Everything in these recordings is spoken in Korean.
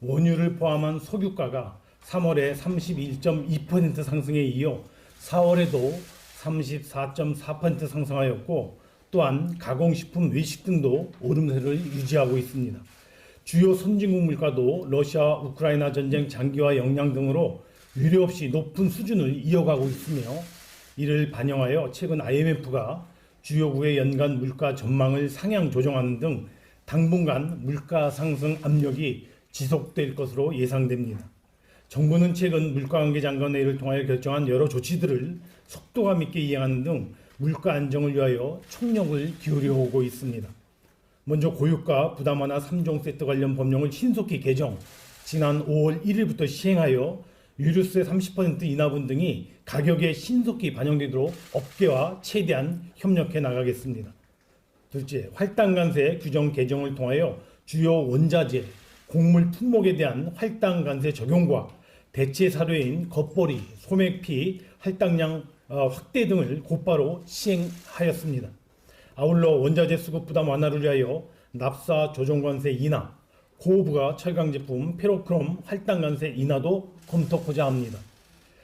원유를 포함한 석유가가 3월에 31.2% 상승에 이어 4월에도 34.4% 상승하였고, 또한 가공식품, 외식 등도 오름세를 유지하고 있습니다. 주요 선진국 물가도 러시아 우크라이나 전쟁 장기화 영향 등으로 유례없이 높은 수준을 이어가고 있으며, 이를 반영하여 최근 IMF가 주요국의 연간 물가 전망을 상향 조정하는 등 당분간 물가 상승 압력이 지속될 것으로 예상됩니다. 정부는 최근 물가관계장관회의를 통하여 결정한 여러 조치들을 속도감 있게 이행하는 등 물가 안정을 위하여 총력을 기울여 오고 있습니다. 먼저 고유가 부담 완화 3종 세트 관련 법령을 신속히 개정, 지난 5월 1일부터 시행하여 유류세 30% 인하분 등이 가격에 신속히 반영되도록 업계와 최대한 협력해 나가겠습니다. 둘째, 할당관세 규정 개정을 통하여 주요 원자재, 곡물 품목에 대한 할당관세 적용과 대체 사료인 겉벌이, 소매피, 할당량 확대 등을 곧바로 시행하였습니다. 아울러 원자재 수급 부담 완화를 위하여 납사 조정관세 인하, 고부가 철강 제품 페로크롬 할당관세 인하도 검토하고자 합니다.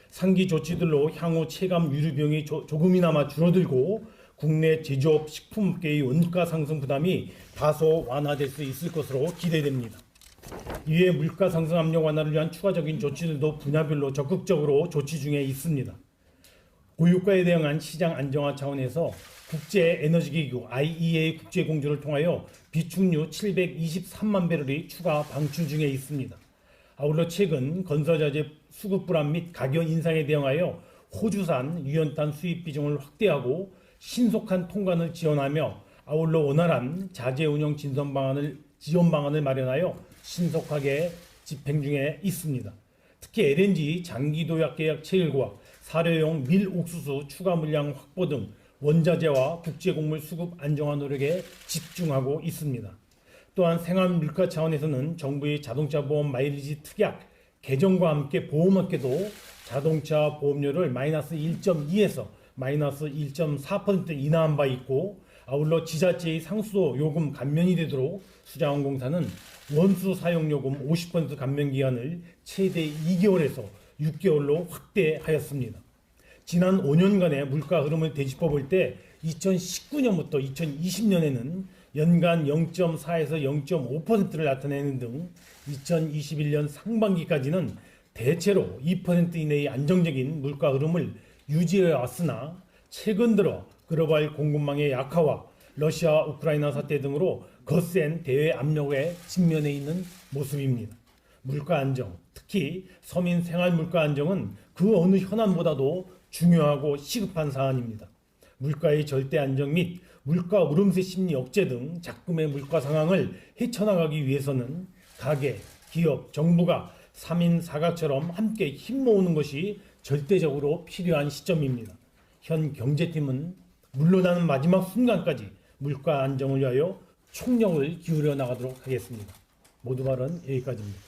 상기 조치들로 향후 체감 유류 비용이 조금이나마 줄어들고 국내 제조업 식품업계의 원가 상승 부담이 다소 완화될 수 있을 것으로 기대됩니다. 이외 물가 상승 압력 완화를 위한 추가적인 조치들도 분야별로 적극적으로 조치 중에 있습니다. 고유가에 대응한 시장 안정화 차원에서 국제에너지기구 IEA 국제공조를 통하여 비축유 723만 배럴이 추가 방출 중에 있습니다. 아울러 최근 건설자재 수급 불안 및 가격 인상에 대응하여 호주산 유연탄 수입 비중을 확대하고 신속한 통관을 지원하며, 아울러 원활한 자재 운영 지원 방안을 마련하여 신속하게 집행 중에 있습니다. 특히 LNG 장기 도약 계약 체결과 사료용 밀 옥수수 추가 물량 확보 등 원자재와 국제곡물 수급 안정화 노력에 집중하고 있습니다. 또한 생활 물가 차원에서는 정부의 자동차 보험 마일리지 특약 개정과 함께 보험업계도 자동차 보험료를 마이너스 1.2에서 마이너스 1.4% 인하한 바 있고, 아울러 지자체의 상수도 요금 감면이 되도록 수자원공사는 원수 사용요금 50% 감면 기간을 최대 2개월에서 6개월로 확대하였습니다. 지난 5년간의 물가 흐름을 되짚어 볼 때 2019년부터 2020년에는 연간 0.4에서 0.5%를 나타내는 등 2021년 상반기까지는 대체로 2% 이내의 안정적인 물가 흐름을 유지해 왔으나, 최근 들어 글로벌 공급망의 약화와 러시아 우크라이나 사태 등으로 거센 대외 압력에 직면해 있는 모습입니다. 물가 안정, 특히 서민 생활 물가 안정은 그 어느 현안보다도 중요하고 시급한 사안입니다. 물가의 절대 안정 및 물가 오름세 심리 억제 등 작금의 물가 상황을 헤쳐나가기 위해서는 가계, 기업, 정부가 3인 사각처럼 함께 힘 모으는 것이 절대적으로 필요한 시점입니다. 현 경제팀은 물러나는 마지막 순간까지 물가 안정을 위하여 총력을 기울여 나가도록 하겠습니다. 모두 발언 여기까지입니다.